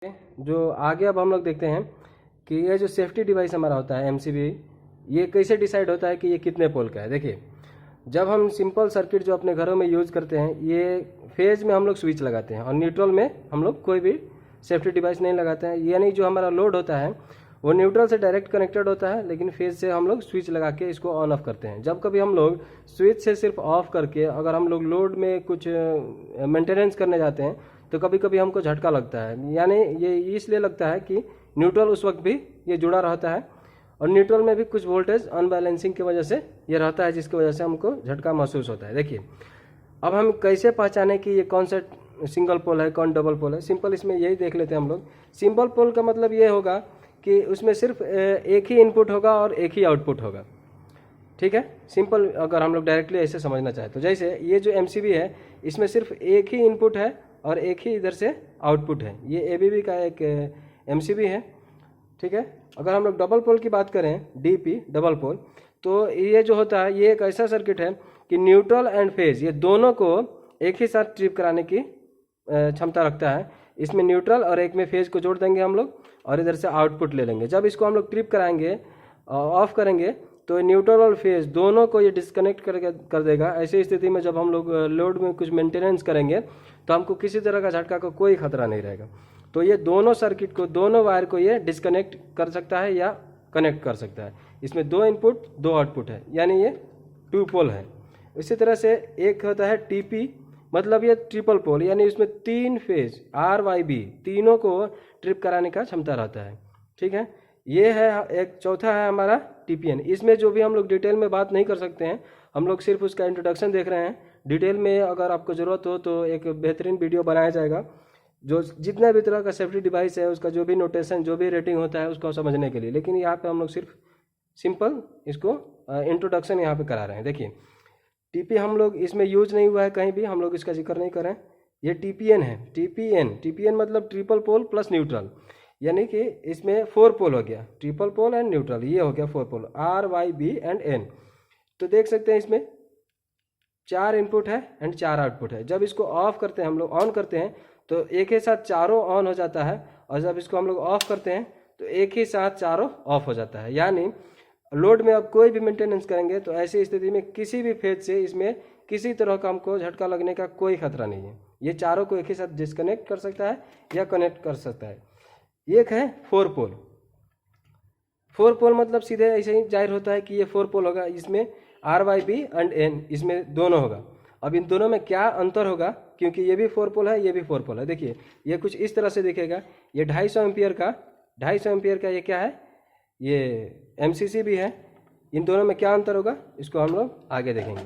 जो आगे अब हम लोग देखते हैं कि ये जो सेफ्टी डिवाइस हमारा होता है एमसीबी, ये कैसे डिसाइड होता है कि ये कितने पोल का है। देखिए, जब हम सिंपल सर्किट जो अपने घरों में यूज़ करते हैं, ये फेज में हम लोग स्विच लगाते हैं और न्यूट्रल में हम लोग कोई भी सेफ्टी डिवाइस नहीं लगाते हैं। यानी जो हमारा लोड होता है वो न्यूट्रल से डायरेक्ट कनेक्टेड होता है, लेकिन फेज से हम लोग स्विच लगा के इसको ऑन ऑफ करते हैं। जब कभी हम लोग स्विच से सिर्फ ऑफ करके अगर हम लोग लोड में कुछ मेंटेनेंस करने जाते हैं तो कभी कभी हमको झटका लगता है। यानी ये इसलिए लगता है कि न्यूट्रल उस वक्त भी ये जुड़ा रहता है और न्यूट्रल में भी कुछ वोल्टेज अनबैलेंसिंग की वजह से ये रहता है, जिसकी वजह से हमको झटका महसूस होता है। देखिए, अब हम कैसे पहचाने कि ये कौन सा सिंगल पोल है, कौन डबल पोल है। सिंपल इसमें यही देख लेते हैं हम लोग। सिंगल पोल का मतलब ये होगा कि उसमें सिर्फ एक ही इनपुट होगा और एक ही आउटपुट होगा। ठीक है, सिंपल अगर हम लोग डायरेक्टली ऐसे समझना चाहें तो जैसे ये जो एमसीबी है इसमें सिर्फ एक ही इनपुट है और एक ही इधर से आउटपुट है। ये एबीबी का एक एमसीबी है। ठीक है, अगर हम लोग डबल पोल की बात करें, डीपी डबल पोल, तो ये जो होता है ये एक ऐसा सर्किट है कि न्यूट्रल एंड फेज ये दोनों को एक ही साथ ट्रिप कराने की क्षमता रखता है। इसमें न्यूट्रल और एक में फेज को जोड़ देंगे हम लोग और इधर से आउटपुट ले लेंगे। जब इसको हम लोग ट्रिप कराएंगे, ऑफ करेंगे, तो न्यूट्रल और फेज दोनों को ये डिस्कनेक्ट कर देगा। ऐसी स्थिति में जब हम लोग लोड में कुछ मेंटेनेंस करेंगे तो हमको किसी तरह का झटका का कोई खतरा नहीं रहेगा। तो ये दोनों सर्किट को, दोनों वायर को ये डिस्कनेक्ट कर सकता है या कनेक्ट कर सकता है। इसमें 2 इनपुट 2 आउटपुट है, यानी ये 2 पोल है। इसी तरह से एक होता है टीपी, मतलब ये ट्रिपल पोल, यानी इसमें 3 फेज RYB तीनों को ट्रिप कराने का क्षमता रहता है। ठीक है, ये है एक। चौथा है हमारा टीपीएन। इसमें जो भी हम लोग डिटेल में बात नहीं कर सकते हैं, हम लोग सिर्फ उसका इंट्रोडक्शन देख रहे हैं। डिटेल में अगर आपको ज़रूरत हो तो एक बेहतरीन वीडियो बनाया जाएगा, जो जितना भी तरह का सेफ्टी डिवाइस है उसका जो भी नोटेशन, जो भी रेटिंग होता है उसको समझने के लिए। लेकिन यहाँ पे हम लोग सिर्फ सिंपल इसको इंट्रोडक्शन यहाँ पे करा रहे हैं। देखिए, टीपी हम लोग इसमें यूज नहीं हुआ है कहीं भी, हम लोग इसका जिक्र नहीं करें। ये टीपीएन है। टीपीएन मतलब ट्रिपल पोल प्लस न्यूट्रल, यानी कि इसमें 4 पोल हो गया, ट्रिपल पोल एंड न्यूट्रल, ये हो गया 4 पोल, RYB एंड N। तो देख सकते हैं इसमें 4 इनपुट है एंड 4 आउटपुट है। जब इसको ऑफ करते हैं हम लोग, ऑन करते हैं, तो एक ही साथ चारों ऑन हो जाता है, और जब इसको हम लोग ऑफ करते हैं तो एक ही साथ चारों ऑफ हो जाता है। यानी लोड में अब कोई भी मेंटेनेंस करेंगे तो ऐसी स्थिति में किसी भी फेज से इसमें किसी तरह का हमको झटका लगने का कोई खतरा नहीं है। ये चारों को एक ही साथ डिस्कनेक्ट कर सकता है या कनेक्ट कर सकता है। एक है 4 पोल। 4 पोल मतलब सीधे ऐसे ही जाहिर होता है कि ये 4 पोल होगा। इसमें RYB एंड N, इसमें दोनों होगा। अब इन दोनों में क्या अंतर होगा, क्योंकि ये भी 4 पोल है, ये भी 4 पोल है। देखिए, ये कुछ इस तरह से दिखेगा। ये 250 एम्पियर का ये क्या है, ये MCC भी है। इन दोनों में क्या अंतर होगा इसको हम लोग आगे देखेंगे।